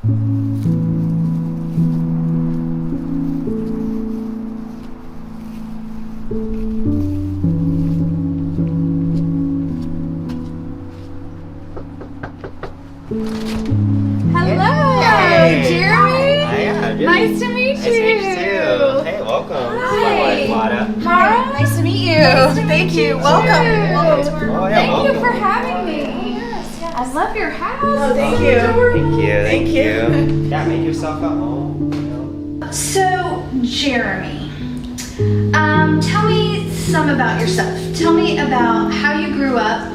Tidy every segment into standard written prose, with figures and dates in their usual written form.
Hello, Jeremy. Nice to meet you. Nice to meet you too. Hey, welcome. Hi. Lada. Mara, nice to meet you. Thank you. Welcome to our Thank you for having me. Yes. I love your house. Oh, thank So you. adorable. Thank you. Yeah, make yourself at home. So, Jeremy, tell me some about yourself. Tell me about how you grew up,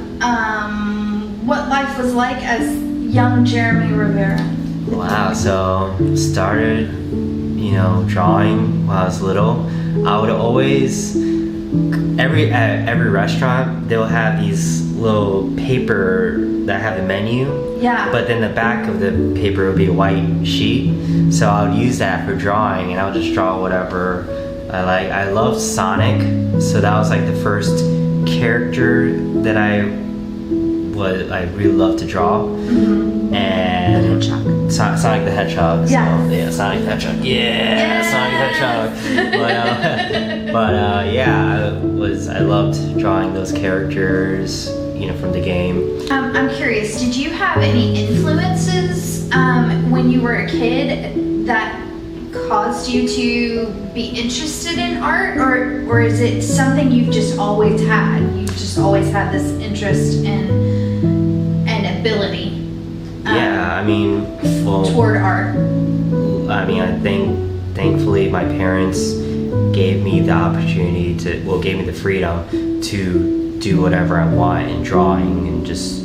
what life was like as young Jeremy Rivera. Wow, so started, drawing when I was little. I would always, at every restaurant, they'll have these little paper that have a menu. Yeah. But then the back of the paper would be a white sheet. So I would use that for drawing, and I would just draw whatever I like. I loved Sonic, so that was like the first character that I really loved to draw. Mm-hmm. And Sonic the Hedgehog. Yeah. So, yeah, Sonic the Hedgehog. Yeah, Sonic the Hedgehog. But yeah, I loved drawing those characters, from the game. I'm curious, did you have any influences when you were a kid that caused you to be interested in art, or is it something you've just always had? You've just always had this interest and ability toward art? I think thankfully my parents gave me the opportunity gave me the freedom to do whatever I want in drawing, and just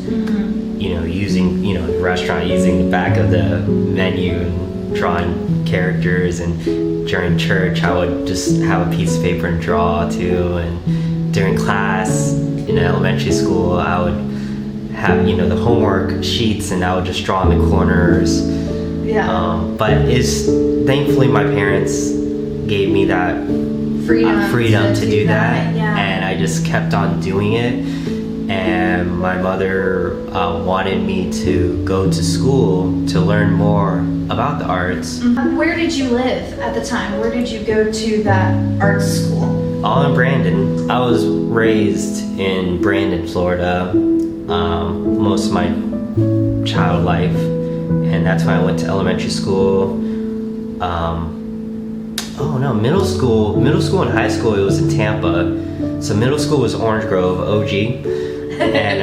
using the restaurant, using the back of the menu and drawing characters. And during church I would just have a piece of paper and draw too. And during class in elementary school I would have the homework sheets, and I would just draw in the corners. But thankfully my parents gave me that freedom to do that. And I just kept on doing it. And my mother wanted me to go to school to learn more about the arts. Where did you live at the time? Where did you go to that art school? All in Brandon. I was raised in Brandon, Florida, most of my child life, and that's when I went to elementary school. Middle school and high school, it was in Tampa. So middle school was Orange Grove, OG, and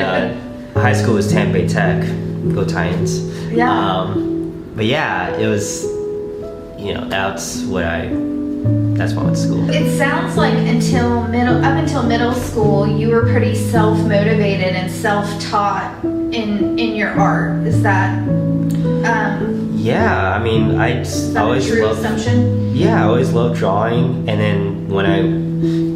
high school was Tampa Bay Tech. Go Titans. Yeah. But yeah, it was, that's when I went to school. It sounds like up until middle school, you were pretty self-motivated and self-taught in your art. Is that? Yeah, I always loved. Assumption? Yeah, I always loved drawing, and then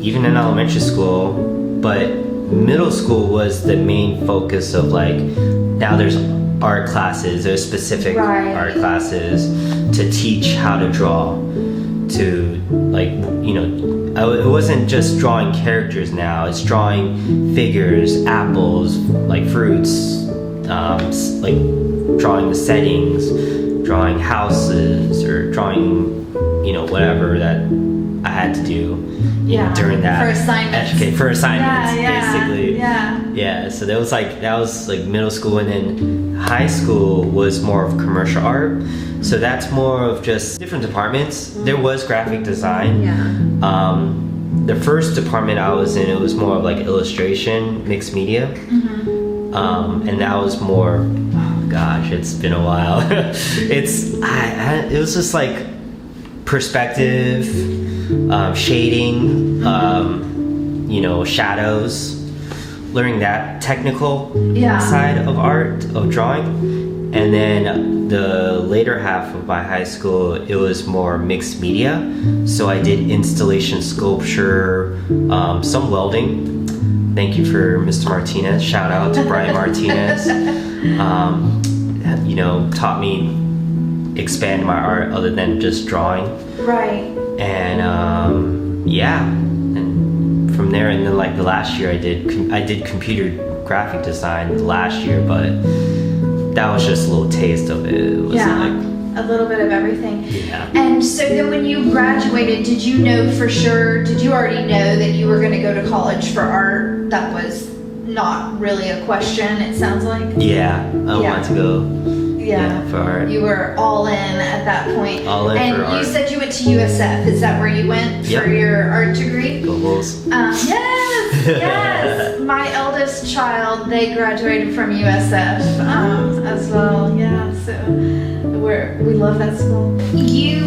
even in elementary school, but middle school was the main focus of now there's art classes, there's specific art classes to teach how to draw, it wasn't just drawing characters now, it's drawing figures, apples, fruits, drawing the settings, drawing houses, or drawing whatever that I had to do during that for assignments basically. So that was middle school. And then high school was more of commercial art, so that's more of just different departments. There was graphic design. The first department I was in, it was more of illustration, mixed media. And that was more, oh gosh, it's been a while. It was just perspective, shading, shadows, learning that technical side of art, of drawing. And then the later half of my high school, it was more mixed media. So I did installation sculpture, some welding. Thank you for Mr. Martinez. Shout out to Brian Martinez. Taught me expand my art other than just drawing. Right. And and from there, and then the last year I did computer graphic design last year, but that was just a little taste of it. It wasn't a little bit of everything. Yeah. And so then when you graduated, did you know for sure, did you already know that you were going to go to college for art? That was not really a question, it sounds like. Yeah, I wanted to go. Yeah, for art. You were all in at that point. All in and for art. And you said you went to USF. Is that where you went for your art degree? Go Bulls. Yes. My eldest child, they graduated from USF as well. Yeah, so we love that school. You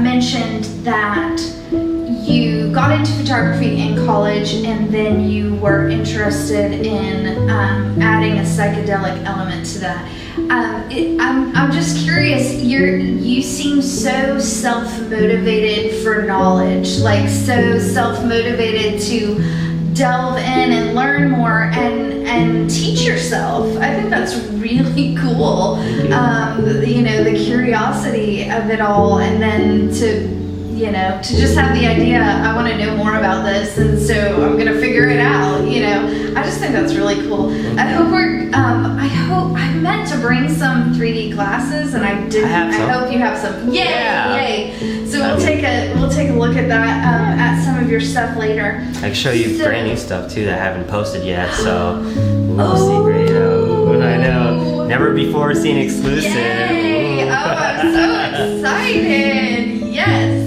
mentioned that you got into photography in college, and then you were interested in adding a psychedelic element to that. I'm just curious. You seem so self-motivated for knowledge, like so self-motivated to delve in and learn more and teach yourself. I think that's really cool. The curiosity of it all, and then to just have the idea, I want to know more about this, and so I'm going to figure it out, I just think that's really cool. I hope I meant to bring some 3D glasses, and I didn't. I hope you have some. Yay! So we'll take a look at that, at some of your stuff later. I can show you brand new stuff too that I haven't posted yet, so we'll see. I know. Never before seen exclusive. Yay! Oh, I'm so excited. Yes.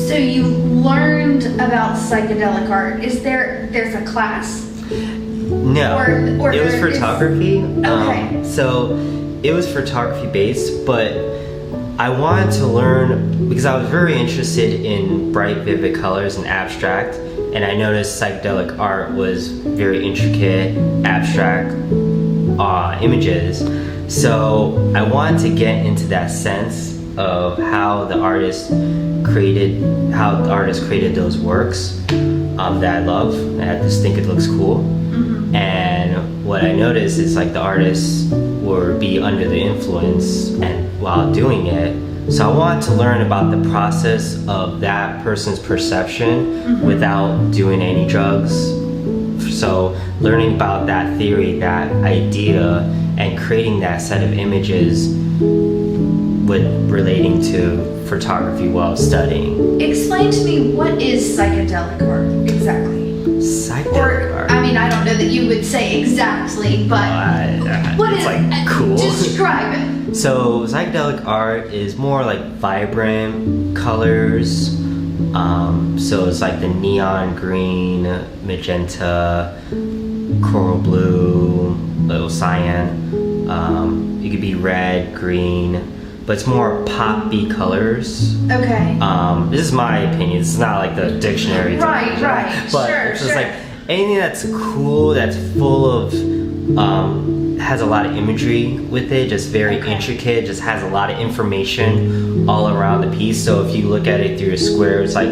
So you learned about psychedelic art. There's a class? No, or it was photography. Okay. So it was photography based, but I wanted to learn because I was very interested in bright, vivid colors and abstract, and I noticed psychedelic art was very intricate, abstract images. So I wanted to get into that sense of how the artist created those works that I love, and I just think it looks cool. Mm-hmm. And what I noticed is like the artists would be under the influence and while doing it. So I wanted to learn about the process of that person's perception without doing any drugs. So learning about that theory, that idea, and creating that set of images with relating to photography while studying. Explain to me, what is psychedelic art exactly? Psychedelic art? I mean, I don't know that you would say exactly, but what it's is like cool. Describe it. So psychedelic art is more like vibrant colors. So it's like the neon green, magenta, coral blue, little cyan. It could be red, green, but it's more poppy colors. Okay. This is my opinion. It's not like the dictionary. Right. But it's just like anything that's cool, that's full of, has a lot of imagery with it, just very intricate, just has a lot of information all around the piece. So if you look at it through a square, it's like,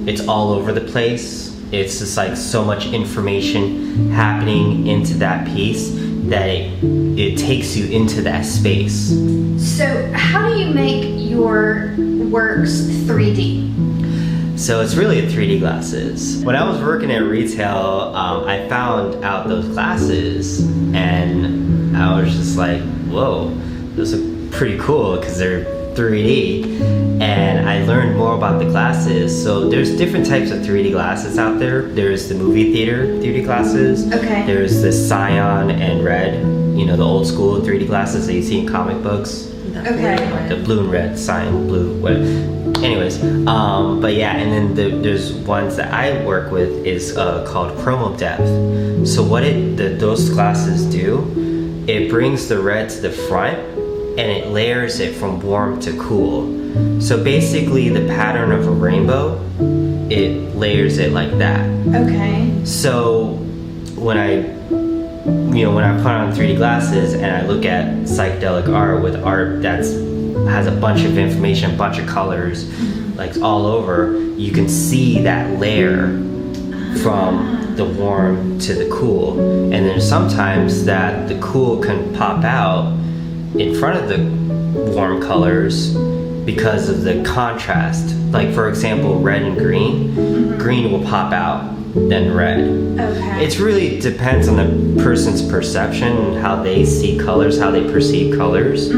it's all over the place. It's just like so much information happening into that piece that it takes you into that space. So how do you make your works 3D? So it's really a 3D glasses. When I was working at retail, I found out those glasses, and I was just like, whoa, those are pretty cool because they're 3D. And I learned more about the glasses. So there's different types of 3D glasses out there. There's the movie theater 3D glasses. Okay. There's the cyan and red, the old school 3D glasses that you see in comic books. Okay. The blue and red, cyan, blue, whatever. Anyways, but yeah, and then there's ones that I work with is called chromo depth. So what those glasses do, it brings the red to the front and it layers it from warm to cool. So basically the pattern of a rainbow, it layers it like that. Okay. So when I put on 3D glasses and I look at psychedelic art with art that's has a bunch of information, a bunch of colors, like all over, you can see that layer from the warm to the cool. And then sometimes that the cool can pop out in front of the warm colors because of the contrast. Like for example, red and green, green will pop out than red. Okay. It really depends on the person's perception and how they see colors, how they perceive colors.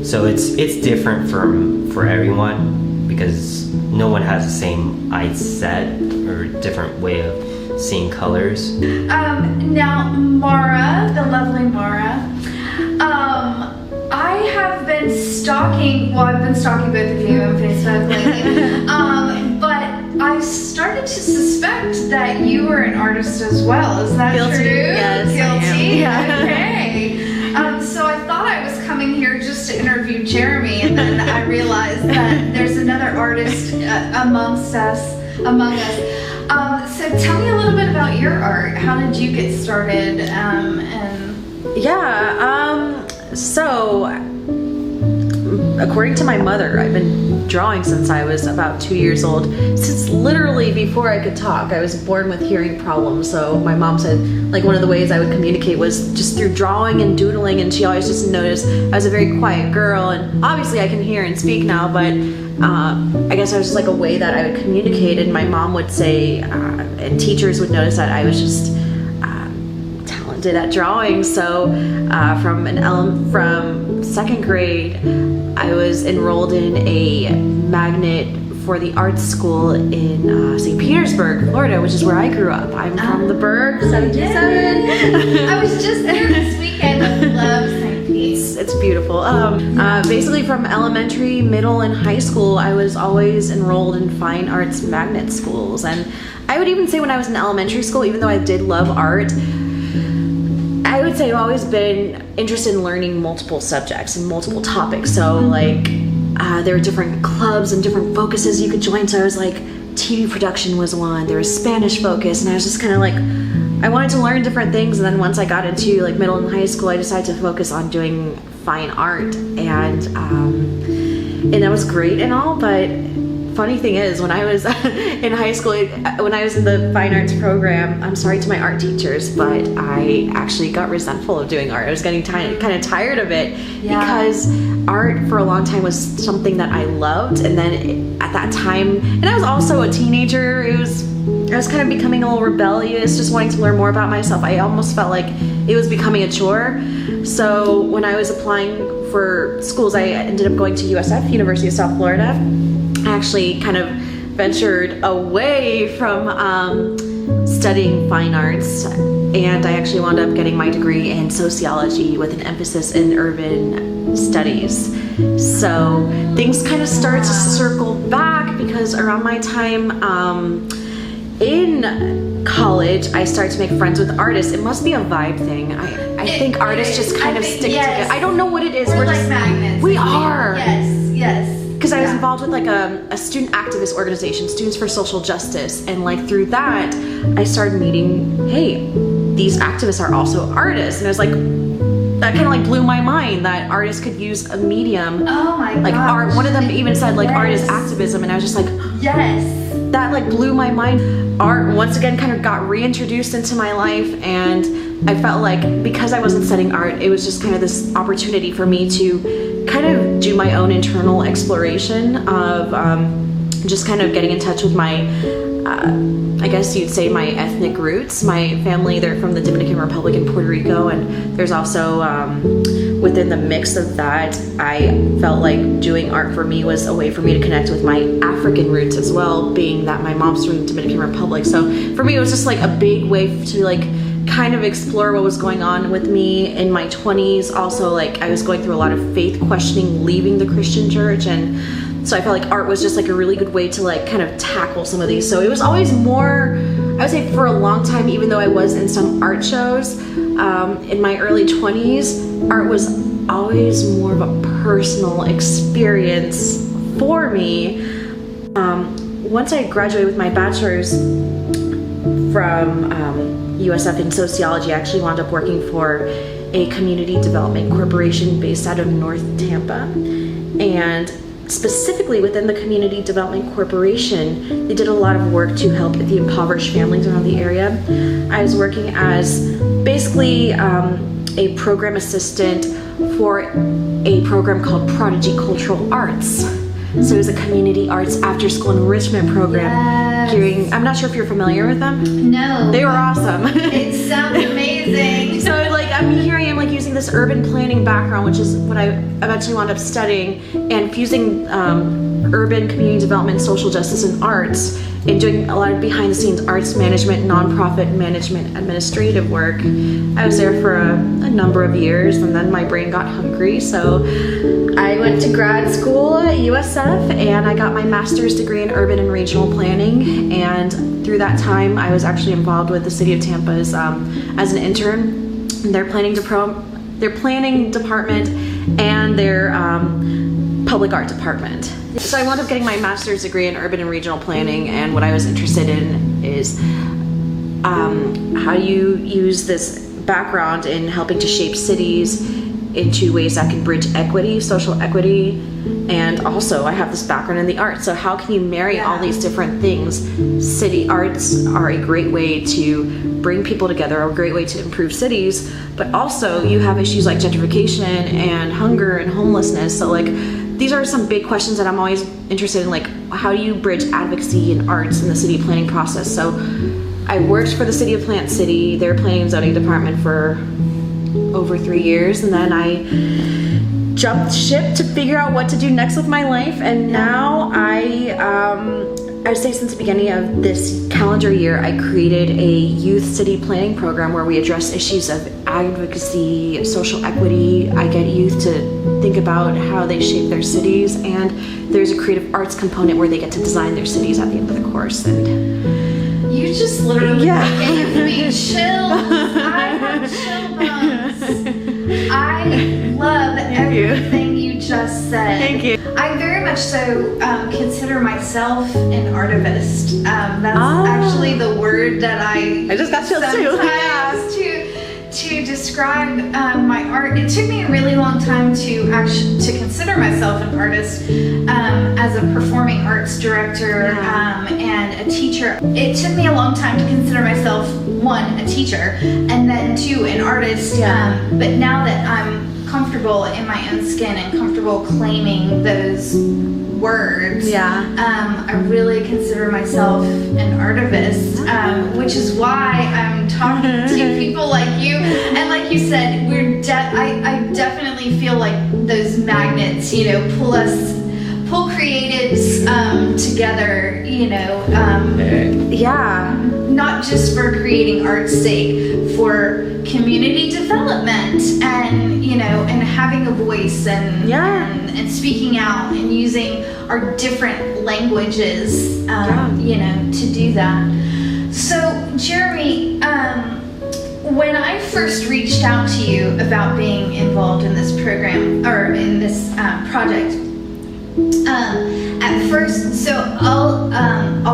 So it's different for everyone because no one has the same eye set or different way of seeing colors. Now, Mara, the lovely Mara, I have been stalking, well, I've been stalking both of you on Facebook lately, but I started to suspect that you were an artist as well. Is that Guilty. true? Yes, I Guilty? am. Okay. So I thought I was coming here just to interview Jeremy, and then I realized that there's another artist among us. So tell me a little bit about your art. How did you get started? So according to my mother, I've been drawing since I was about 2 years old. Since literally before I could talk. I was born with hearing problems, so my mom said like one of the ways I would communicate was just through drawing and doodling, and she always just noticed I was a very quiet girl, and obviously I can hear and speak now, but I guess I was just like a way that I would communicate, and my mom would say, and teachers would notice that I was just talented at drawing. So from second grade, I was enrolled in a magnet for the art school in St. Petersburg, Florida, which is where I grew up. I'm from the Burg, 727. I was just there this weekend. I love St. Pete. It's beautiful. Basically from elementary, middle, and high school, I was always enrolled in fine arts magnet schools. And I would even say when I was in elementary school, even though I did love art, I would say I've always been interested in learning multiple subjects and multiple topics. So like there were different clubs and different focuses you could join. So I was like, TV production was one, there was Spanish focus, and I was just kind of like, I wanted to learn different things. And then once I got into like middle and high school, I decided to focus on doing fine art, and that was great and all, but funny thing is, when I was in high school, when I was in the fine arts program, I'm sorry to my art teachers, but I actually got resentful of doing art. I was getting kind of tired of it because art for a long time was something that I loved, and then at that time, and I was also a teenager, I was kind of becoming a little rebellious, just wanting to learn more about myself. I almost felt like it was becoming a chore. So when I was applying for schools, I ended up going to USF, University of South Florida. I actually kind of ventured away from studying fine arts, and I actually wound up getting my degree in sociology with an emphasis in urban studies. So things kind of started to circle back because around my time in college, I started to make friends with artists. It must be a vibe thing. I think artists just kind of stick together. I don't know what it is. We're like just magnets. We are. Yes. Because I was involved with like a student activist organization, Students for Social Justice, and like through that, I started meeting, hey, these activists are also artists, and I was like, that kind of like blew my mind that artists could use a medium. Oh my god. Like art. One of them even said like art is activism, and I was just like, yes. That like blew my mind. Art once again kind of got reintroduced into my life, and I felt like because I wasn't studying art, it was just kind of this opportunity for me to kind of do my own internal exploration of just kind of getting in touch with my, I guess you'd say my ethnic roots. My family, they're from the Dominican Republic and Puerto Rico, and there's also within the mix of that, I felt like doing art for me was a way for me to connect with my African roots as well, being that my mom's from the Dominican Republic. So for me, it was just like a big way to like kind of explore what was going on with me in my 20s. Also, like I was going through a lot of faith questioning, leaving the Christian church, and so I felt like art was just like a really good way to like kind of tackle some of these. So it was always more, I would say for a long time, even though I was in some art shows in my early 20s, art was always more of a personal experience for me. Once I graduated with my bachelor's from USF in sociology, I actually wound up working for a community development corporation based out of North Tampa, and specifically within the community development corporation, they did a lot of work to help the impoverished families around the area. I was working as basically a program assistant for a program called Prodigy Cultural Arts. So it was a community arts after school enrichment program. Yes. I'm not sure if you're familiar with them. No. They were awesome. It sounds amazing. So like here I am like using this urban planning background, which is what I eventually wound up studying, and fusing urban community development, social justice, and arts, and doing a lot of behind the scenes arts management, nonprofit management, administrative work. I was there for a number of years, and then my brain got hungry, so I went to grad school at USF, and I got my master's degree in urban and regional planning. And through that time, I was actually involved with the city of Tampa's as an intern, their planning department and their public art department. So I wound up getting my master's degree in urban and regional planning, and what I was interested in is how you use this background in helping to shape cities into ways that can bridge equity, social equity, and also I have this background in the arts. So how can you marry all these different things? City arts are a great way to bring people together, a great way to improve cities, but also you have issues like gentrification and hunger and homelessness. So like these are some big questions that I'm always interested in, like how do you bridge advocacy and arts in the city planning process? So I worked for the city of Plant City, their planning and zoning department, for over 3 years, and then I jumped ship to figure out what to do next with my life. And now I'd say since the beginning of this calendar year, I created a youth city planning program where we address issues of advocacy, social equity. I get youth to think about how they shape their cities, and there's a creative arts component where they get to design their cities at the end of the course. And you just literally gave me chills. I have chill bumps. I love everything you just said. Thank you. I very much so consider myself an artivist. That's actually the word that I just got chills too. sometimes to describe my art. It took me a really long time to consider myself an artist as a performing arts director and a teacher. It took me a long time to consider myself, one, a teacher, and then two, an artist. But now that I'm comfortable in my own skin and comfortable claiming those words, I really consider myself an artivist, which is why I'm talking to people like you. And like you said, I definitely feel like those magnets, pull creatives together, not just for creating art's sake, for community development and and having a voice and speaking out and using our different languages to do that. So Jeremy, when I first reached out to you about being involved in this program or in this project, at first, so I'll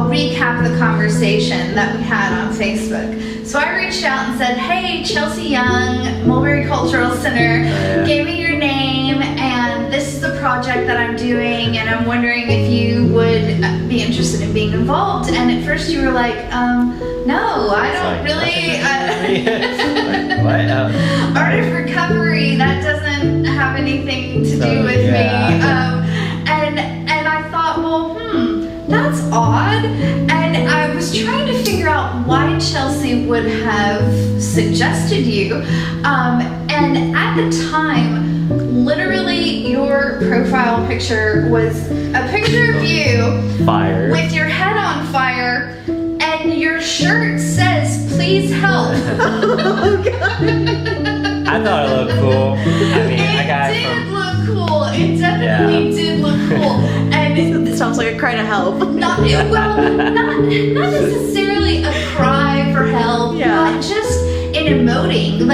recap the conversation that we had on Facebook. So I reached out and said, "Hey, Chelsea Young, Mulberry Cultural Center, gave me your name, and this is the project that I'm doing, and I'm wondering if you would be interested in being involved." And at first you were like, "No, I don't really." What? Art of recovery, that doesn't have anything to do with me. And I thought, well, that's odd. And I was trying to figure out why Chelsea would have suggested you. And at the time, literally your profile picture was a picture of you Fire. with your head on fire, and your shirt says, "Please help." I thought it looked cool. I mean, I got it did look cool. It definitely did look cool. And it sounds like a cry to help. not necessarily a cry for help, but just in emoting,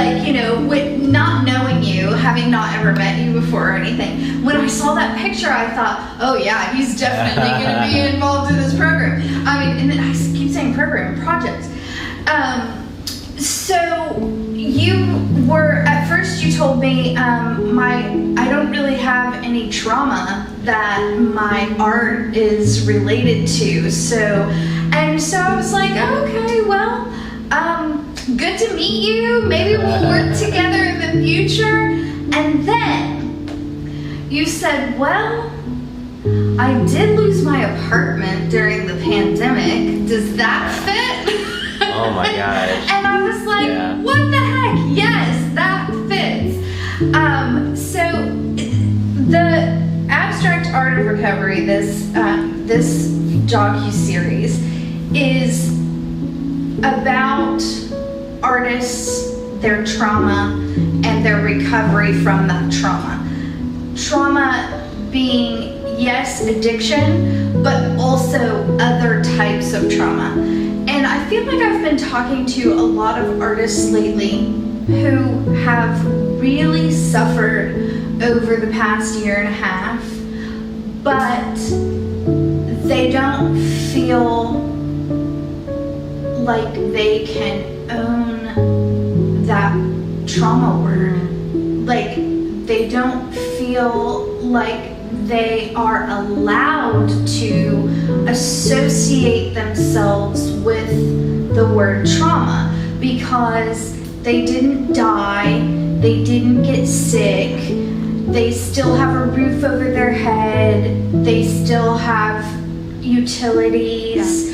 with not knowing you, having not ever met you before or anything. When I saw that picture, I thought, oh yeah, he's definitely going to be involved in this program. I mean, and then I keep saying program, project. So you were, at first you told me, I don't really have any trauma that my art is related to. So I was like, okay, well, good to meet you. Maybe we'll work together in the future. And then you said, well, I did lose my apartment during the pandemic. Does that fit? Oh my gosh. And I was like, what the heck? Yes, that fits. So the Abstract Art of Recovery, this docuseries, is about artists, their trauma, and their recovery from that trauma. Trauma being, yes, addiction, but also other types of trauma. And I feel like I've been talking to a lot of artists lately who have really suffered over the past year and a half, but they don't feel like they can own that trauma word. Like, they don't feel like they are allowed to associate themselves with the word trauma, because they didn't die, they didn't get sick, they still have a roof over their head, they still have utilities.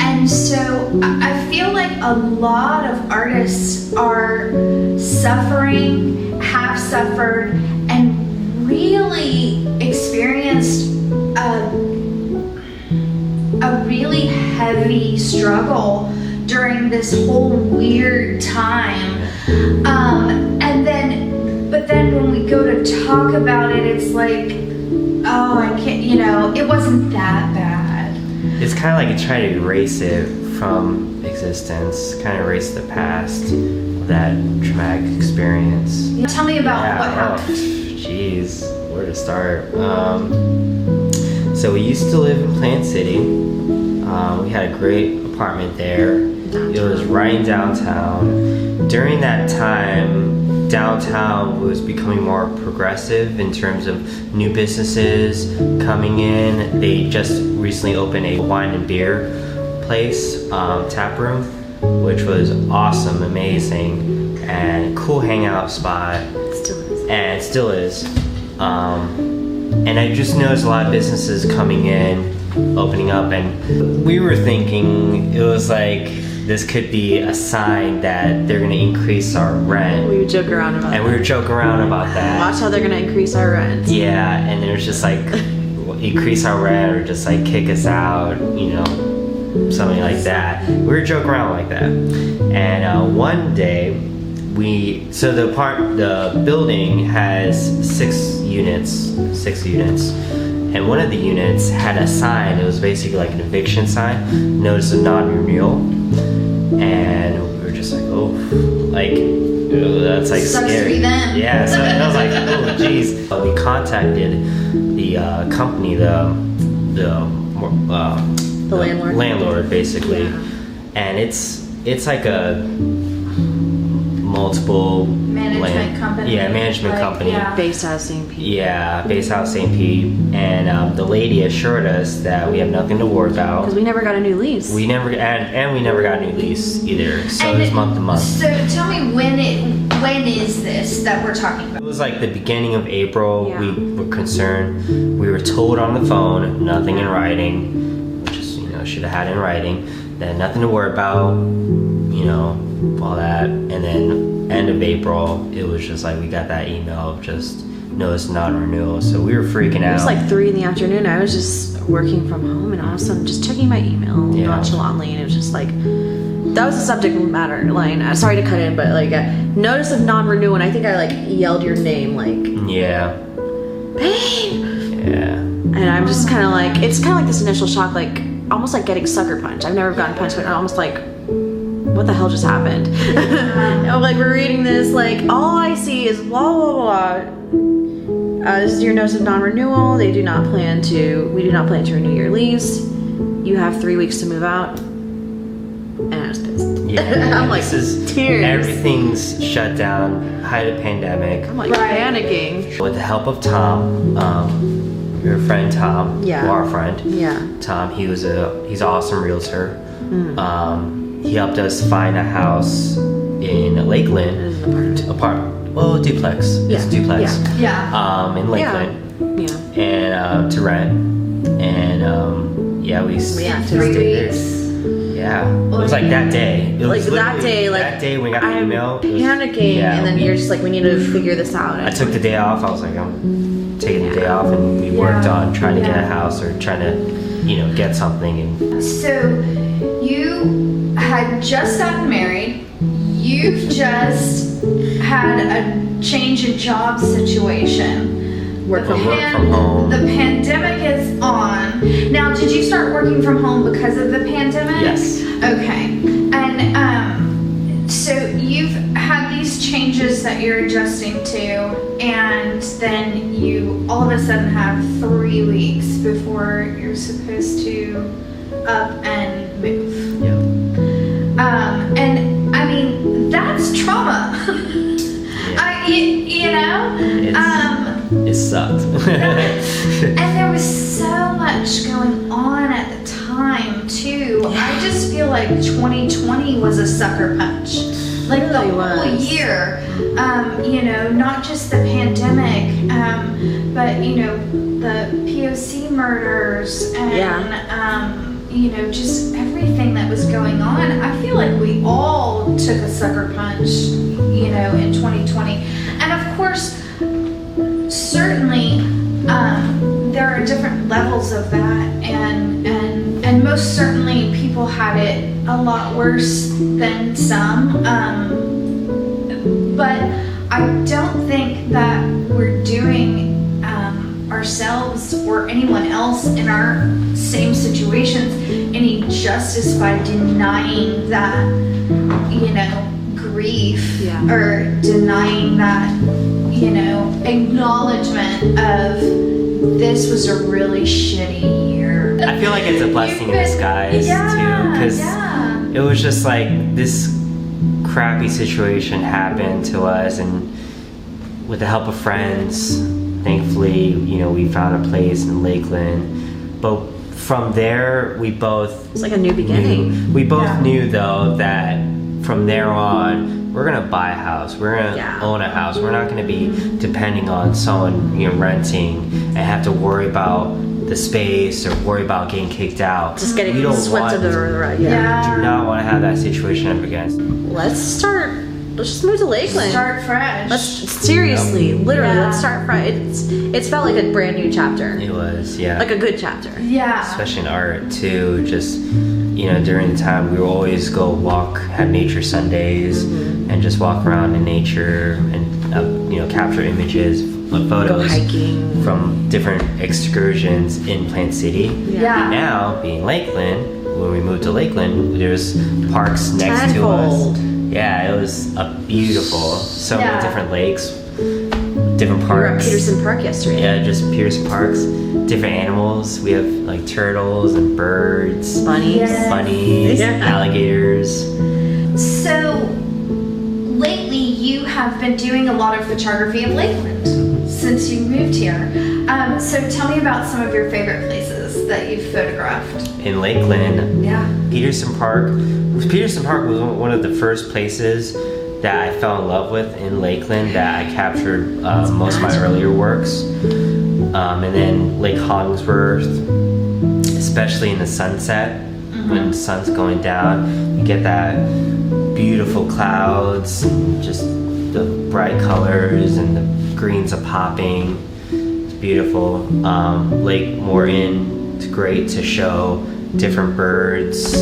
And so I feel like a lot of artists are suffering, have suffered, and really experienced a really heavy struggle during this whole weird time. But then when we go to talk about it, it's like, oh, I can't, it wasn't that bad. It's kind of like you try to erase it from existence, kind of erase the past of that traumatic experience. Tell me about what happened. Jeez, where to start? So we used to live in Plant City. We had a great apartment there. It was right in downtown. During that time, downtown was becoming more progressive in terms of new businesses coming in. They just recently opened a wine and beer place, tap room, which was awesome, amazing, and cool hangout spot. And still is. And I just noticed a lot of businesses coming in, opening up, and we were thinking it was like this could be a sign that they're going to increase our rent. We would joke around about that. And we were joking around about that. Watch how they're going to increase our rent. Yeah, and it was just like increase our rent or just like kick us out, something like that. We were joking around like that. And one day, the building has 6 units, and one of the units had a sign. It was basically like an eviction sign, notice of non-renewal, and we were just like, oh, like, that's like Sucks scary. to be them. Yeah, so I was like, oh, geez. We contacted the company, the landlord, basically, and it's like a multiple management company. Yeah, management company. Yeah. Based out of St. Pete. Yeah, based out of St. Pete. And the lady assured us that we have nothing to worry about. Because we never got a new lease. We never got a new lease either. So it's month to month. So tell me when is this that we're talking about? It was like the beginning of April. Yeah. We were concerned. We were told on the phone, nothing in writing, which is, should have had in writing, that nothing to worry about, all that. And then end of April, it was just like we got that email of just notice non-renewal. So we were freaking out. It was like 3 PM. I was just working from home, and all of a sudden just checking my email nonchalantly, and it was just like, that was the subject matter line. Sorry to cut in, but like notice of non-renewal, and I think I like yelled your name, like, yeah, babe. Yeah. And I'm just kind of like, it's kind of like this initial shock, like almost like getting sucker punched. I've never gotten punched, but I'm almost like, what the hell just happened? Like, we're reading this, like, all I see is blah blah blah. This is your notice of non-renewal. We do not plan to renew your lease. You have 3 weeks to move out. And I was pissed. Yeah. I'm like, tears. Everything's shut down. Height of pandemic. I'm like panicking. With the help of Tom, your friend Tom, our friend. Yeah. Tom, he's an awesome realtor. He helped us find a house in Lakeland. Duplex. Duplex. It's a duplex. Yeah. In Lakeland. Yeah. And to rent. then yeah, we Yeah, stayed 3 there. weeks. Yeah, it was like that day. It was That day, that day when we got the I'm email. it was- panicking, yeah, and then you're just like, we need to figure this out. I took the day off. I was like, I'm taking the day off, and we worked on trying to get a house or trying to, get something. And So you had just gotten married. You've just had a change in job situation. Work from home. The pandemic is on. Now, did you start working from home because of the pandemic? Yes. Okay. And so you've had these changes that you're adjusting to, and then you all of a sudden have 3 weeks before you're supposed to up and move. Yeah. And I mean, that's trauma. It sucked. And there was so much going on at the time too. I just feel like 2020 was a sucker punch. Like the Really whole was. year, not just the pandemic, but the POC murders and just everything that was going on. I feel like we all took a sucker punch, in 2020. And of course, certainly, there are different levels of that, and most certainly people had it a lot worse than some. But I don't think that we're doing ourselves or anyone else in our same situations any justice by denying that, grief or denying that, acknowledgement of this was a really shitty year. I feel like it's a blessing in disguise too, because it was just like this crappy situation happened to us, and with the help of friends, thankfully, we found a place in Lakeland. But from there, we both It's like a new beginning. We both knew though that from there on, we're gonna buy a house. We're gonna own a house. We're not gonna be depending on someone renting and have to worry about the space or worry about getting kicked out. Just getting We don't swept under the rug. do not want to have that situation up again. Let's just move to Lakeland. Start fresh. Literally, let's start fresh. It's felt like a brand new chapter. It was, yeah. Like a good chapter. Yeah. Especially in art too. Just during the time we would always go walk, have nature Sundays, and just walk around in nature and capture images, photos, Go hiking from different excursions in Plant City. Yeah. And now being Lakeland, when we moved to Lakeland, there's parks next to us. Yeah, it was a beautiful, so many different lakes, different parks. We were at Peterson Park yesterday. Yeah, just Peterson Parks, different animals. We have like turtles and birds, bunnies, alligators. So lately you have been doing a lot of photography in Lakeland since you moved here. So tell me about some of your favorite places that you've photographed. In Lakeland, Yeah. Peterson Park was one of the first places that I fell in love with in Lakeland, that I captured most of my earlier works. And then Lake Hollingsworth, especially in the sunset, when the sun's going down, you get that beautiful clouds, and just the bright colors and the greens are popping. It's beautiful. Lake Morton, it's great to show different birds.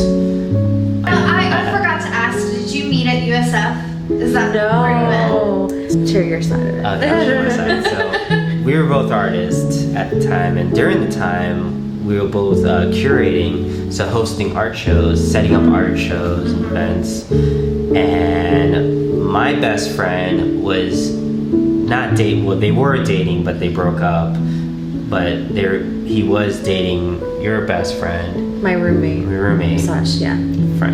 I forgot to ask, did you meet at USF? Is that where you went? Share your side of it. That was my side. So we were both artists at the time, and during the time we were both curating, so hosting art shows, setting up art shows and events. And my best friend was not dating. Well, they were dating, but they broke up. But he was dating your best friend. My roommate. My roommate. Friend,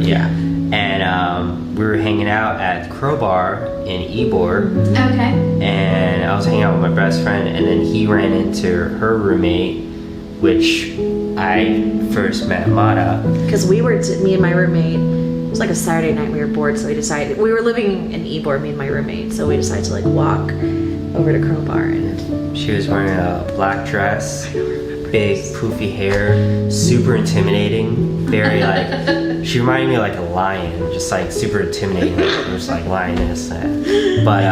yeah. And we were hanging out at Crowbar in Ybor. Okay. And I was hanging out with my best friend, and then he ran into her roommate, which I first met Mata. Because me and my roommate, it was like a Saturday night, we were bored, so we were living in Ybor, me and my roommate, so we decided to walk over to Crowbar, and she was wearing a black dress big poofy hair, super intimidating, very like, she reminded me of like a lion, just like super intimidating, like, just like lioness. But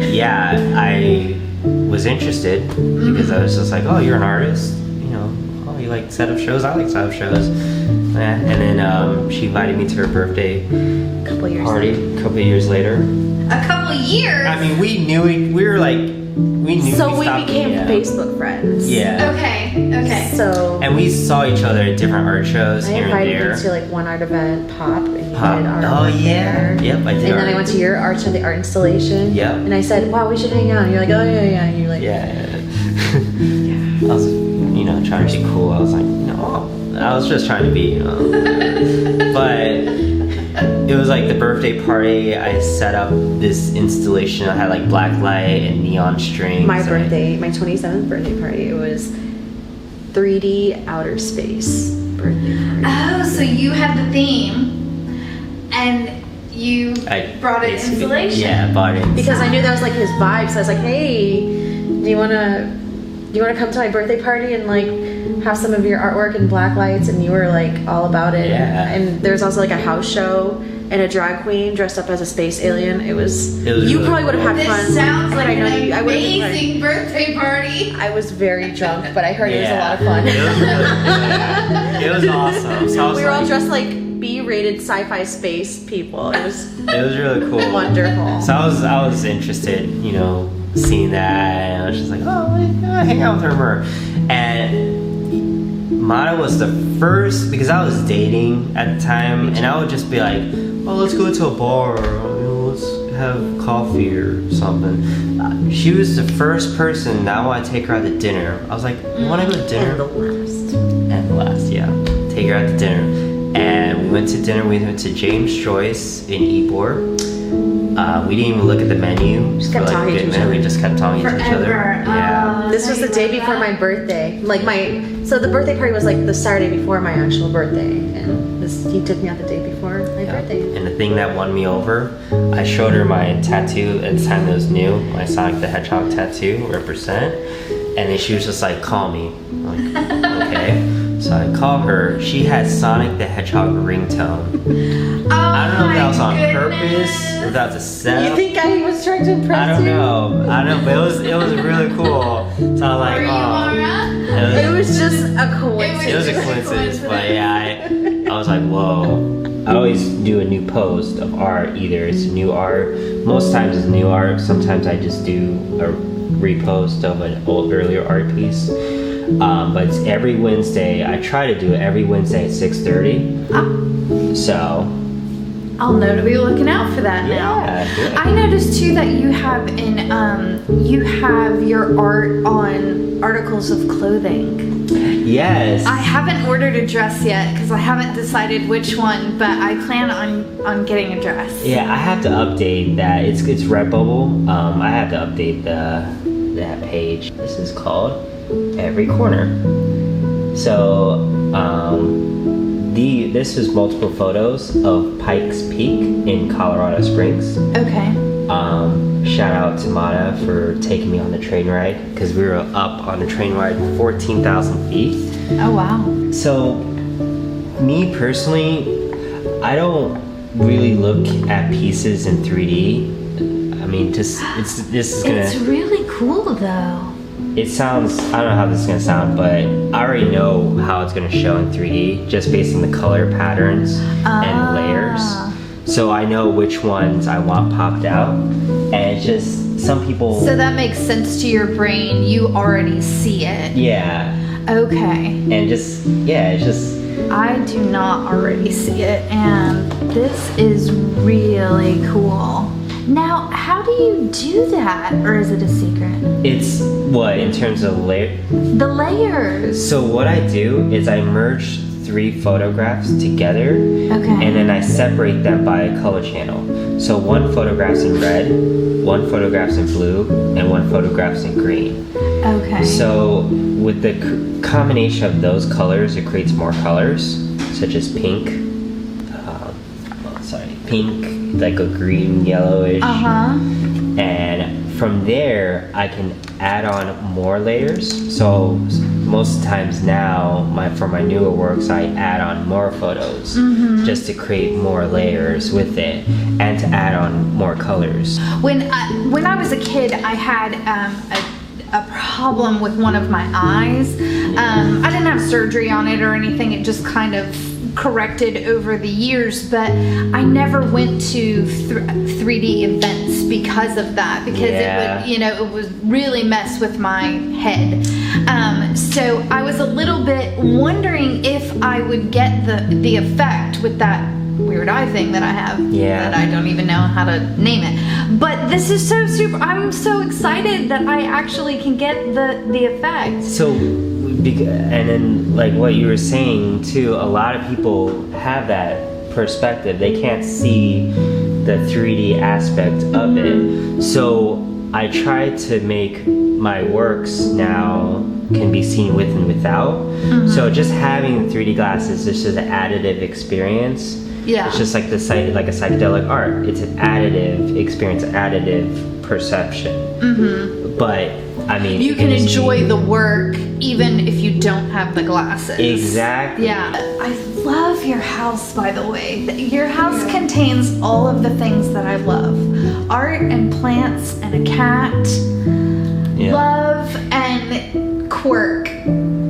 yeah, I was interested because I was just like, oh, you're an artist, you know, oh, you like set up shows, I like set up shows. And then she invited me to her birthday party a couple years later. A couple years? I mean, we knew So we became Facebook friends. Yeah. Okay. So And we saw each other at different art shows I here and invited there. you to like one art event, Pop, and you did art. Oh yeah. there. Yep, I did. And then I went to your art show, the art installation. Yep. And I said, wow, we should hang out. And you're like, oh yeah. And you're like, Yeah. I was, you know, trying to be cool. I was like, no, I was just trying to be, you know. But it was like the birthday party. I set up this installation. I had like black light and neon strings. My birthday, my 27th birthday party. It was 3D outer space birthday party. Oh, so you had the theme, and you brought an basically- installation. Yeah, bought it. Because I knew that was like his vibe, so I was like, hey, do you wanna come to my birthday party and like have some of your artwork and black lights? And you were like all about it. Yeah. And there was also like a house show and a drag queen dressed up as a space alien. It was you really probably would have had This fun. sounds but like I know an I would've been amazing birthday party. I was very drunk, but I heard it was a lot of It fun. was really good. It was awesome. So I was We were all like, dressed like B-rated sci-fi space people. It was it was really cool. wonderful. So I was interested, you know, seeing that, and I was just like, oh, hang out with her more. And Mata was the first, because I was dating at the time, and I would just be like, oh, let's go to a bar, or, you know, let's have coffee or something. She was the first person that I want to take her out to dinner. I was like, you want to go to dinner? And the last. And the last, yeah. Take her out to dinner. And we went to dinner. We went to James Joyce in Ybor. We didn't even look at the menu. Just kept for, like, talking a to good each minute. other. We just kept talking to each other. Forever. Yeah. This was the day before my birthday. Like so the birthday party was like the Saturday before my actual birthday, and he took me out the day before my birthday. And the thing that won me over, I showed her my tattoo at the time that was new, my Sonic the Hedgehog tattoo, represent. And then she was just like, call me. I'm like, okay. So I called her. She had Sonic the Hedgehog ringtone. Oh, I don't know if that was on my purpose, goodness. if that's a setup. You think I was trying to impress I don't you? know, but it was really cool. So I was like, Were you oh. It was just a coincidence. It was a coincidence, but yeah, I was like, whoa. I always do a new post of art. Either it's new art, most times it's new art. Sometimes I just do a repost of an earlier art piece. But it's every Wednesday. I try to do it every Wednesday at 6:30. So. I'll know to be looking out for that now. Yeah, good. I noticed too that you have you have your art on articles of clothing. Yes. I haven't ordered a dress yet because I haven't decided which one, but I plan on getting a dress. Yeah, I have to update that. It's Redbubble. I have to update that page. This is called Every Corner. So this is multiple photos of Pikes Peak in Colorado Springs. Okay. Shout out to Mata for taking me on the train ride, because we were up on the train ride 14,000 feet. Oh wow. So, me personally, I don't really look at pieces in 3D. I mean, this is gonna. It's really cool though. It sounds. I don't know how this is gonna sound, but I already know how it's gonna show in 3D just based on the color patterns and layers. So I know which ones I want popped out, and it's just some people. So that makes sense to your brain. You already see it. Yeah. Okay. And just it's just. I do not already see it, and this is really cool. Now, how do you do that, or is it a secret? It's what in terms of layer. The layers. So what I do is I merge 3 photographs together, Okay. and then I separate them by a color channel. So one photograph's in red, one photograph's in blue, and one photograph's in green. Okay. So with the combination of those colors, it creates more colors, such as pink. Pink, like a green, yellowish. Uh-huh. And from there, I can add on more layers. So most times now, for my newer works, I add on more photos just to create more layers with it and to add on more colors. When I was a kid, I had a problem with one of my eyes. I didn't have surgery on it or anything. It just kind of corrected over the years, but I never went to 3D events because of that, because it would, it would really mess with my head. So I was a little bit wondering if I would get the effect with that weird eye thing that I have, that I don't even know how to name it. But this is so super, I'm so excited that I actually can get the effect. So, and then like what you were saying too, a lot of people have that perspective. They can't see the 3D aspect of it. So I try to make my works now can be seen with and without. So just having 3D glasses is just an additive experience. It's just like a psychedelic art. It's an additive experience, additive perception. But I mean, you can enjoy the work even if you don't have the glasses. Exactly. Yeah. I love your house, by the way. Your house contains all of the things that I love. Art and plants and a cat. Love and quirk.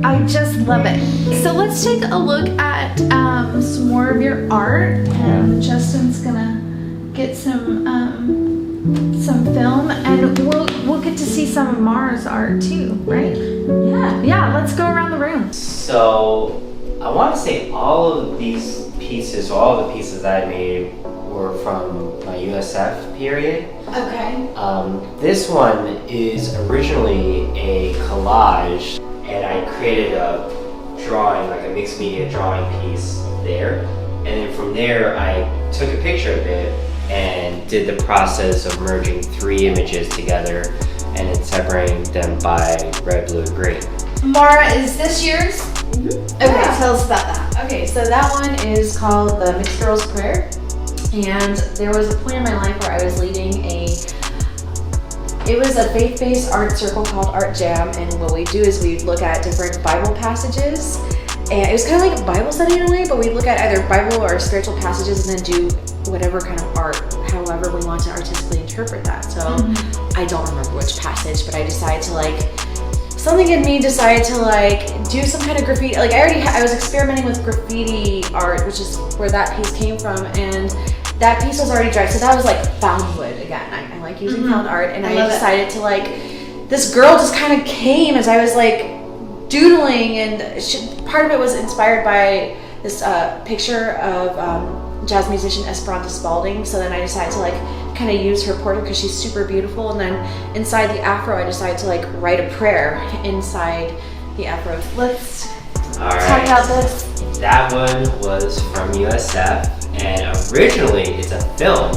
I just love it. So let's take a look at some more of your art. And Justin's gonna get some film, and we'll get to see some of Mara's art too, right? Yeah. Let's go around the room. So I want to say all of these pieces, all the pieces that I made, were from my USF period. Okay. This one is originally a collage, and I created a drawing, like a mixed media drawing piece there. And then from there, I took a picture of it and did the process of merging 3 images together and then separating them by red, blue, and green. Mara, is this yours? Okay, tell us about that. Okay, so that one is called The Mixed Girl's Prayer. And there was a point in my life where I was leading it was a faith-based art circle called Art Jam, and what we do is we look at different Bible passages, and it was kind of like a Bible study in a way, but we look at either Bible or spiritual passages and then do whatever kind of art, however we want to artistically interpret that. So I don't remember which passage, but I decided to something in me decided to do some kind of graffiti. Like I was experimenting with graffiti art, which is where that piece came from, and that piece was already dried. So that was found wood again. I like using found art, and I decided to this girl just kind of came as I was doodling, and part of it was inspired by this picture of jazz musician Esperanza Spalding. So then I decided to kind of use her portrait because she's super beautiful, and then inside the afro I decided to write a prayer inside the afro. Let's talk about this. That one was from USF, and originally it's a film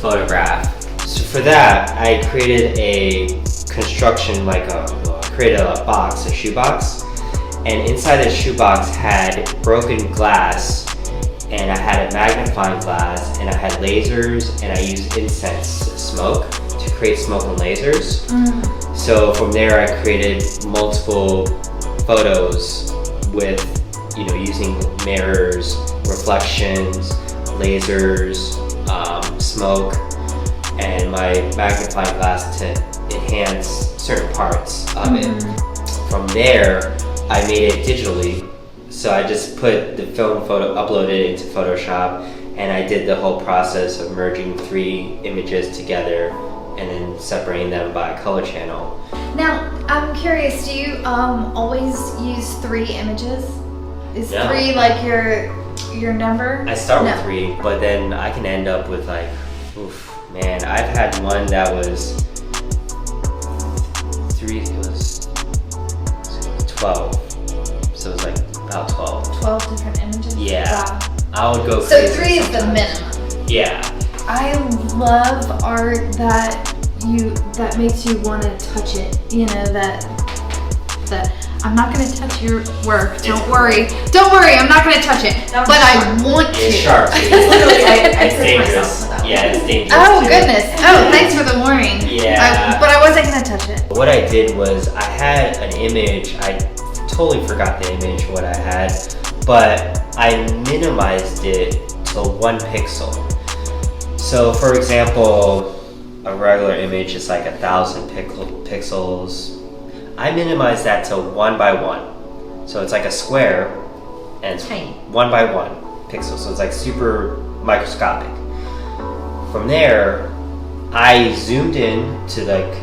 photograph. So for that, I created a construction, created a box, a shoebox, and inside the shoebox had broken glass, and I had a magnifying glass, and I had lasers, and I used incense smoke to create smoke and lasers. So from there I created multiple photos with, using mirrors, reflections, lasers, smoke, and my magnifying glass to enhance certain parts of it. From there, I made it digitally. So I just put the film photo, uploaded it into Photoshop, and I did the whole process of merging 3 images together and then separating them by color channel. Now, I'm curious, do you always use 3 images? Is 3 your number? I start with 3, but then I can end up with man, I've had one that was 3, it was 12. So it was about 12. 12 different images? Yeah. Wow. I would go So crazy 3 is the sometimes. minimum. Yeah. I love art that makes you want to touch it. That I'm not going to touch your work. Don't worry, I'm not going to touch it. But I want to. It's sharp. It's dangerous. Yeah, it's dangerous. Oh too. goodness. Oh, thanks for the warning. Yeah. But I wasn't going to touch it. What I did was I had an image. I totally forgot the image what I had, but I minimized it to 1 pixel. So for example, a regular image is like 1,000 pixels. I minimized that to 1 by 1. So it's like a square and it's 1 by 1 pixels. So it's like super microscopic. From there, I zoomed in to like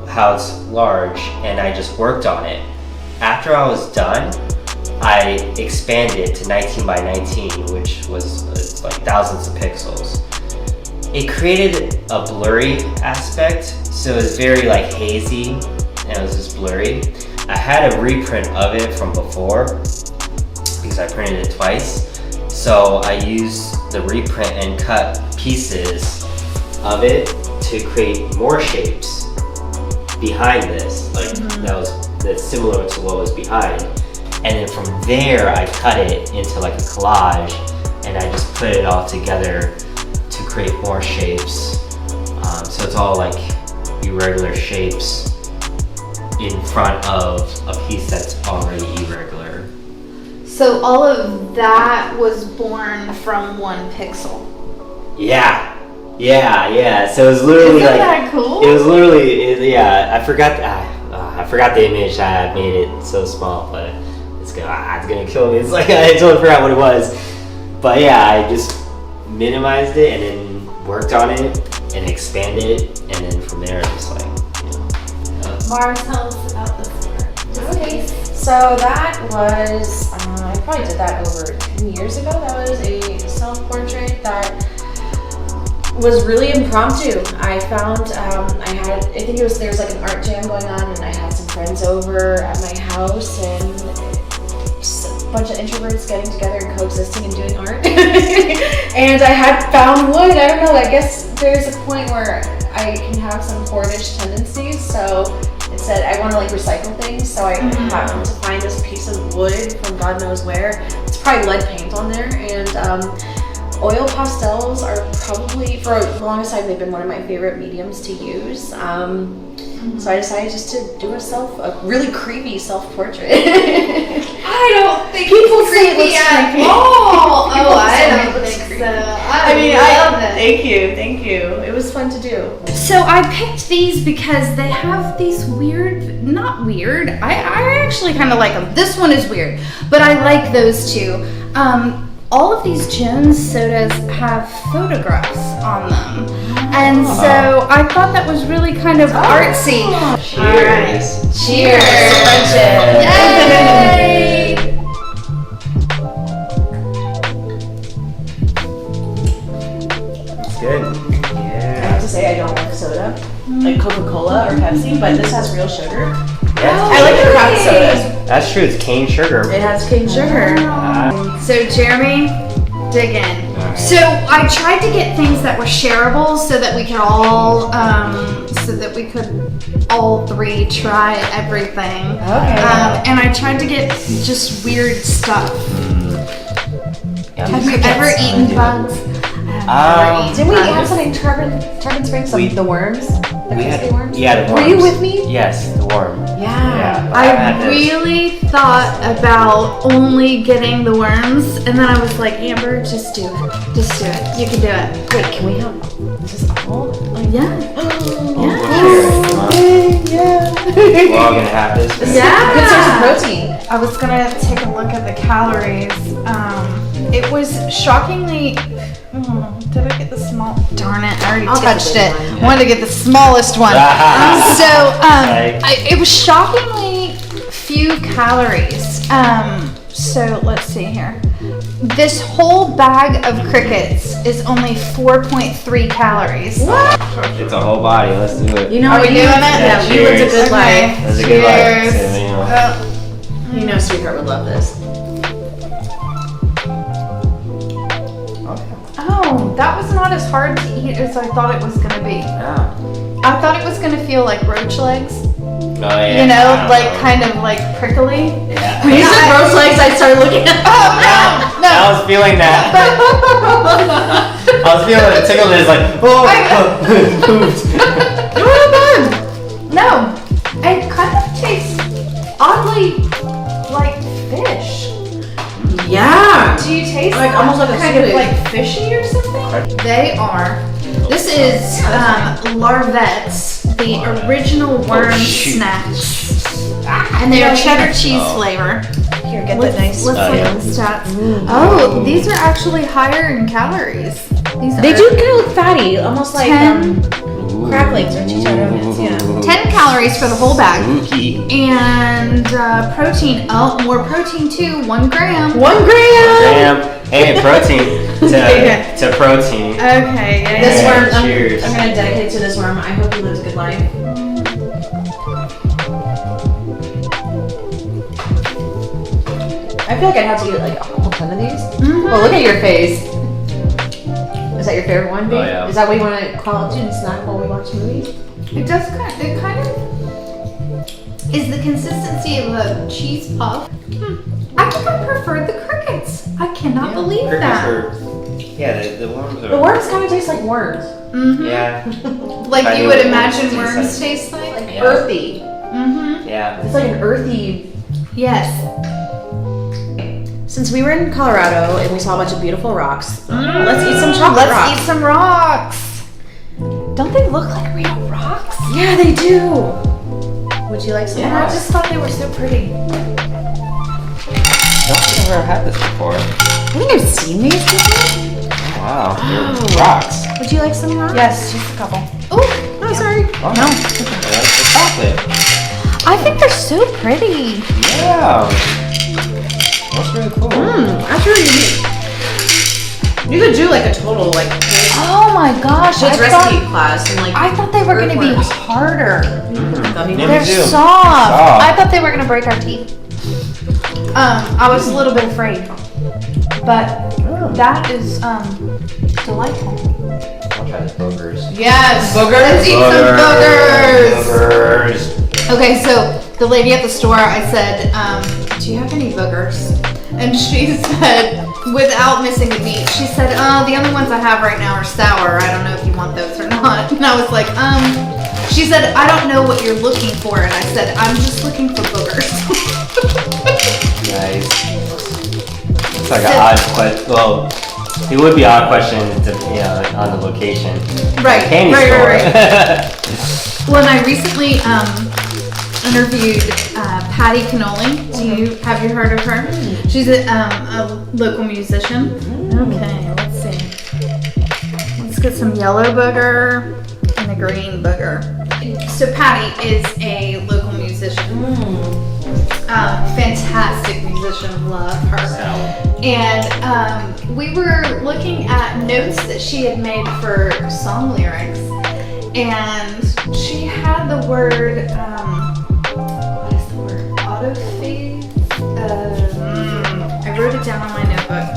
how it's large and I just worked on it. After I was done, I expanded to 19 by 19, which was like thousands of pixels. It created a blurry aspect, so it was very like hazy and it was just blurry. I had a reprint of it from before because I printed it twice. So I used the reprint and cut pieces of it to create more shapes behind this, like that's similar to what was behind. And then from there, I cut it into like a collage, and I just put it all together to create more shapes. So it's all like irregular shapes in front of a piece that's already irregular. So all of that was born from 1 pixel. Yeah. So it was literally Isn't like that cool? It was literally I forgot the image. I made it so small, but it's gonna kill me. It's like I totally forgot what it was. But yeah, I just minimized it and then worked on it and expanded it, and then from there just like Mars, tell us about this work. Okay, so that was, I probably did that over 10 years ago. That was a self-portrait that was really impromptu. I found, I think there was like an art jam going on, and I had some friends over at my house, and just a bunch of introverts getting together and coexisting and doing art. And I had found wood. I don't know, I guess there's a point where I can have some hoardish tendencies, so it said I want to like recycle things, so I happened to find this piece of wood from God knows where. It's probably lead paint on there, and oil pastels are probably, for the longest time, they've been one of my favorite mediums to use. So I decided just to do a really creepy self-portrait. I don't think People it's say it creepy looks at creepy. all. People Oh, I say it don't looks think creepy. so. I love it. Thank you. It was fun to do. So I picked these because they have these weird, not weird, I actually kind of like them. This one is weird, but I like those two. All of these Jones sodas have photographs on them. And so I thought that was really kind of artsy. cheers. All right. Cheers. Friendship. Yay! It's good. I Yeah. have to say I don't like soda, like Coca-Cola or Pepsi, but this has real sugar. Yeah, I like the craft Really? sodas. that's true. It's cane sugar. It has cane sugar. So Jeremy, dig in. Alright. So I tried to get things that were shareable so that we could all, all three try everything. Okay. And I tried to get just weird stuff. Yeah, Have you ever eaten bugs? Didn't we have something Tarpon Springs? The worms? The crispy worms? Yeah, the Were worms. you with me? Yes, the worm. Yeah. but haven't had I those. really thought about only getting the worms, and then I was like, Amber, just do it. Just do it. You can do it. Wait, can we have this all? Yeah. Yeah. We're all gonna have this. Right? Yeah. Good source of protein. I was gonna take a look at the calories. It was shockingly. Did I get the small? Darn it! I already I'll get the touched big it. one. Wanted to get the smallest one. It was shockingly few calories. So let's see here. This whole bag of crickets is only 4.3 calories. What? It's a whole body. Let's do it. You know, Are we doing it? Yeah, you lived a good life. That's a good life. Cheers. So, you know. You know, Sweetheart would love this. Oh, that was not as hard to eat as I thought it was gonna be. Yeah. I thought it was gonna feel like roach legs. Oh, yeah. You know, I don't like know. kind of like prickly. Yeah. When you said roast legs, I started looking at I was feeling that. I was feeling it tickled. It's like, it moved. No, it kind of tastes oddly fish. Yeah. Do you taste Like, that? almost like a kind of squid. like fishy or something? They are. This is larvettes, the original worm snacks, and they're cheddar cheese flavor. Here, get Let's look at the stats. Oh, these are actually higher in calories. These They are do kind of look fatty, almost like 10 cracklings or chicharrones. Yeah. 10 calories for the whole bag. Spooky. And protein, more protein too, 1 gram. 1 gram. Damn. Hey, protein to protein. Okay, yeah. This Yeah, worm, cheers. I'm gonna dedicate it to this worm. I hope he lives a good life. I feel like I'd have to get like a whole ton of these. Well, look at your face. Is that your favorite one, babe? Oh, yeah. Is that what you want to call it and snack while we watch movies? It kind of is the consistency of a cheese puff. I think I prefer the crickets. I cannot believe that. The worms are. The worms kind of taste like worms. Yeah. Like I you know would what imagine worms worms taste taste like. Yeah. Earthy. Yeah. It's like an earthy. Yes. Since we were in Colorado and we saw a bunch of beautiful rocks, let's eat some chocolate Let's rocks. eat some rocks. Don't they look like real rocks? Yeah, they do. Would you like some I rocks? just thought they were so pretty. I've never had this before. I think I've seen these before. Wow. They're rocks. Would you like some rocks? Yes, just a couple. Oh, no, sorry. Oh, no. It's chocolate. I think they're so pretty. Yeah. That's really cool. That's really neat. You could do like a total like Oh my gosh! kids recipe class and like I thought they were going to be earthworms. harder. Gummy Yeah, They're me too. soft. Soft. I thought they were going to break our teeth. I was a little bit afraid, but that is delightful. I'll try the boogers. Yes, Boogers? Let's eat some boogers. Boogers. Okay, so the lady at the store, I said, "Do you have any boogers?" And she said, without missing a beat, she said, "The only ones I have right now are sour. I don't know if you want those or not." And I was like, She said, "I don't know what you're looking for," and I said, "I'm just looking for boogers." Nice. It's like an odd question. Well, it would be an odd question to, on the location. Right, Candy right, store. right. Well, and I recently interviewed Patty Cannoli. Have you heard of her? She's a local musician. Okay, let's see. Let's get some yellow booger and a green booger. So Patty is a local musician. Fantastic musician, love her. And we were looking at notes that she had made for song lyrics, and she had the word, what is the word? Autophase? I wrote it down on my notebook.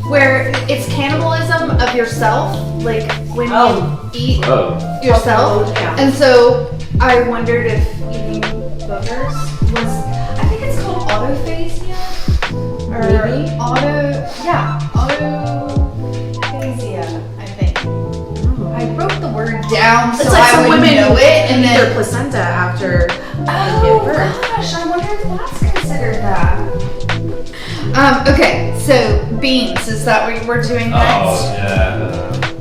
Where it's cannibalism of yourself, like when you eat yourself. Yeah. And so I wondered if eating boogers was, I think it's called autophagia. Or Maybe? autophagia, I think. I wrote the word down so It's like I some would women know it, and eat their then placenta after oh give birth. gosh, I wonder if that's considered that. Okay, so beans, is that what we're doing next?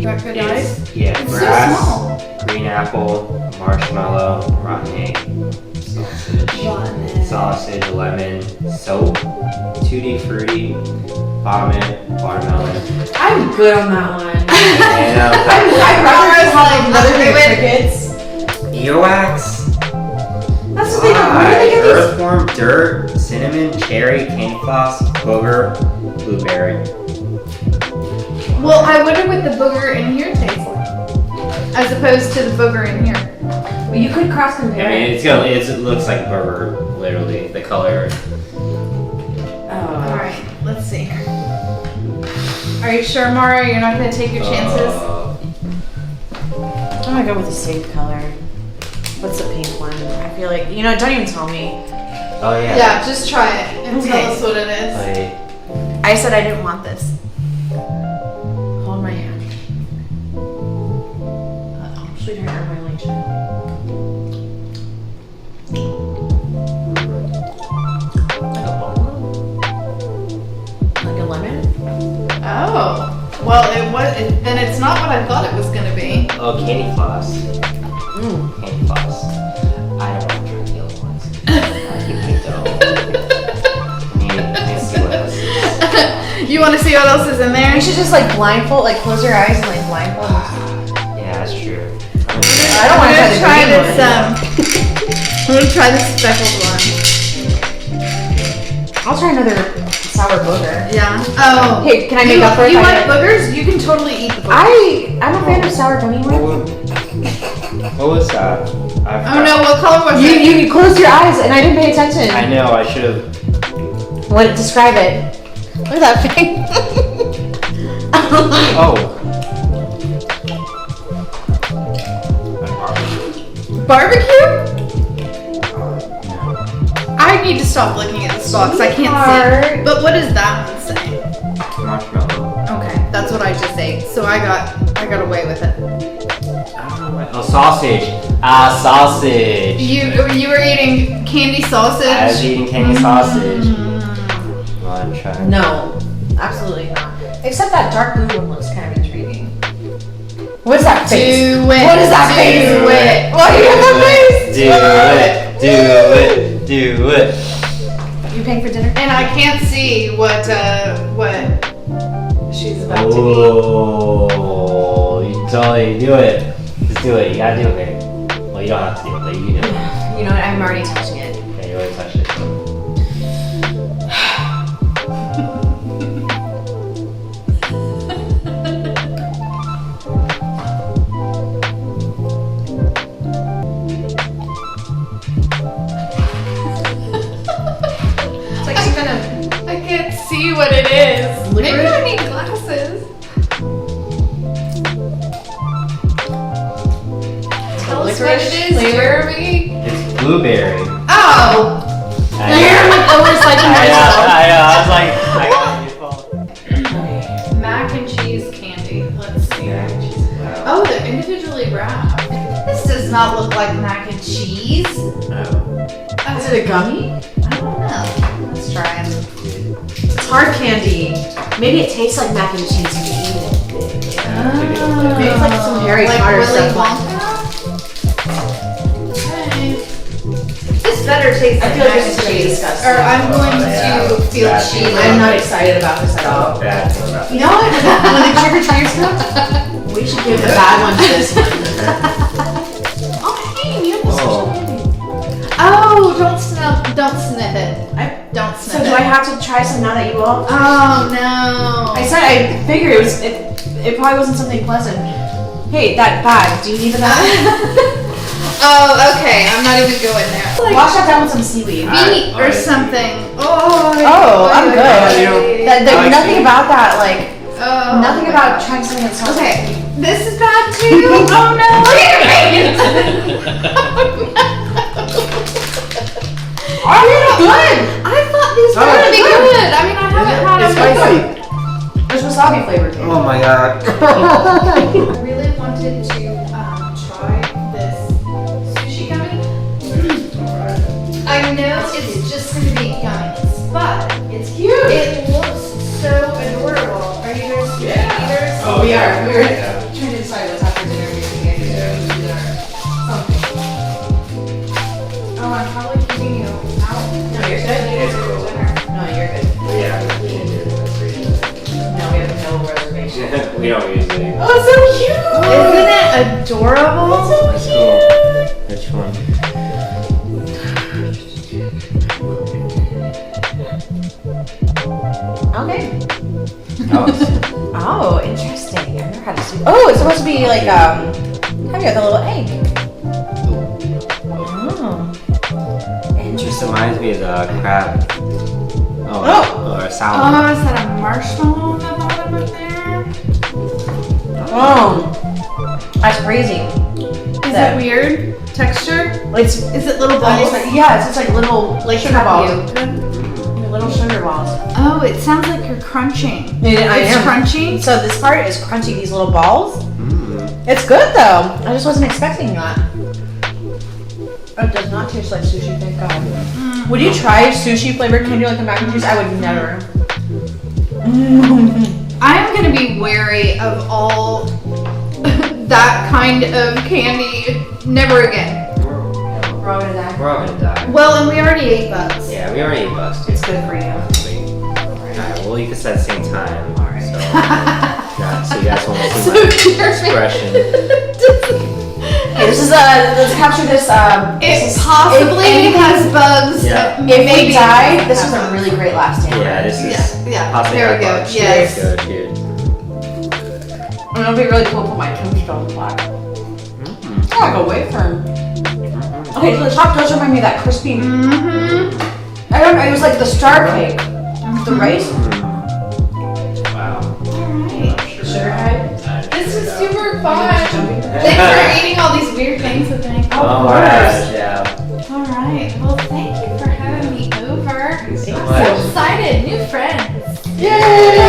Crocodiles? Yeah, It's so grass, small. green apple, marshmallow, rotten egg, sausage, lemon, soap, tutti frutti, vomit, watermelon. I'm good on that one. And I'd rather just have like another okay, thing wait. crickets. earwax. That's the thing. Where do they get these? Earthworm, dirt, cinnamon, cherry, candy floss, booger, blueberry. Well, I wonder what the booger in here tastes like, as opposed to the booger in here. Well, you could cross I compare mean, it. it looks like booger, literally, the color. All right, let's see here. Are you sure, Mara? You're not going to take your chances? I'm gonna go with the safe color. What's the pink one? I feel like, don't even tell me. Oh yeah. Yeah, just try it and Okay. tell us what it is. Like, I said I didn't want this. Hold my hand. Sweetheart, you're my light child. Like a bubble. Oh. Well, then it's not what I thought it was gonna be. Oh, candy floss. Candy floss. I don't want to try the other ones. I don't. Need to see what else is. You want to see what else is in there? You should just like blindfold, like close your eyes and like blindfold. Yeah, that's true. I don't want to try the green this. one. I'm gonna try this speckled one. I'll try another sour booger. Yeah. Oh. Hey, can I make up for it? You like boogers? You can totally eat the boogers. I'm a fan of sour gummy worms. What was that? Oh no, what color was it? You closed your eyes and I didn't pay attention. I know, I should have. What? Describe it. Look at that thing. Oh. Barbecue? I need to stop looking at this box. I can't see it. But what does that one say? Marshmallow. Okay, that's what I just ate. So I got away with it. I don't know what. Oh, sausage. Sausage. You were eating candy sausage? I was eating candy sausage. Want to try? No, absolutely not. Except that dark blue one looks kind of intriguing. What's that face? Do it. What is that face? Do it. Why do you have that face? Do it. You paying for dinner? And I can't see what she's about to Oh, you totally do it. Just do it. You gotta do it. Well, you don't have to do it, but you can do it. You know what? I'm already touching it. Okay, you already touched it. It's like some kind of. I can't see what it is. Maybe Licorice? I need glasses. Tell us what it is, flavor? Jeremy. It's blueberry. Oh. I You're like overcycling myself. I know. I was like, I got your fault. Mac and cheese candy. Let's see. Wow. Oh, they're individually wrapped. This does not look like mac and cheese. Is it a gummy? I don't know. Let's try it. It's hard candy. Maybe it tastes like mac and cheese if you eat it. Maybe it's like some Harry Like Potter Willy stuff. Wonka? This better taste I like feel like mac this is and gonna be cheese. disgusting. Or I'm going to feel Bad. cheese. I'm not excited about this at all. Bad thing about You know what? When the trick or treaters come, we should give the bad one to this one. Oh, hey, you have Oh. Oh, don't sniff it. Don't sniff So it. do I have to try some now that you all? Oh no. I said I figured it probably wasn't something pleasant. Hey, that bag. Do you need the bag? Oh, okay. I'm not even going there. Wash that down with some seaweed. Meat or something. Oh. Oh, I'm good. I There's like nothing seaweed. about that, like, Oh, nothing my about gosh. trying something that's not. Okay, this is bad too. Oh no! Look at your face. Oh, you're good. I thought these were gonna be good. I mean, I haven't had It's them. spicy. There's wasabi flavor too. Oh my god. I really wanted to try this sushi gummy. I know it's just gonna be gummies, but It's cute. it looks so adorable. Are you guys food eaters? Oh, we are. We were Yeah. trying to decide what's after dinner. Oh, I'm probably keeping you out. No, you're good. It's cool. No, you're good. Yeah, we didn't do it. No, we have no reservation. We don't usually. Oh, so cute. Isn't it adorable? That's cool. Which one? Okay. Oh, Oh, interesting. I've never had a soup. Oh, it's supposed to be like have you got the little egg? Oh. just reminds me of the crab. Oh. Or a salmon. Oh, is that a marshmallow on the bottom of there? Oh. That's crazy. Is it weird texture? It's Is it little balls? yeah, it's just like little sugar balls. Tapioca? Little sugar balls. Oh, it sounds like you're crunching. I It's am. crunchy? So this part is crunchy, these little balls. Mm. It's good though. I just wasn't expecting that. It does not taste like sushi, thank God. Would you try sushi flavored candy like the mac and cheese? I would never. I'm gonna be wary of all that kind of candy. Never again. We're all gonna die. We're all gonna die. Well, and we already ate bugs. Yeah, we already ate bugs too. It's good for you. Alright, we'll eat this at the same time. Alright. So, so you guys won't see So my Jeremy- expression. Hey, this is let's capture this. It possibly has bugs. Yeah. If we Maybe die, it this has was a bugs. really great last stand. Yeah, this is Yeah. possibly There we our go. bugs. Yes. Go, dude. And it'll be really cool to put my tombstone plaque. Oh, like a wafer. Okay, so the top does remind me of that crispy. Mm-hmm. I don't know. It was like the star cake. The rice. Wow. Alright. Sugar high. This was super fun. Thanks for eating all these weird things with me. Oh my gosh, yeah. Alright. Well, thank you for having me over. Thanks so I'm much. so excited. New friends. Yay!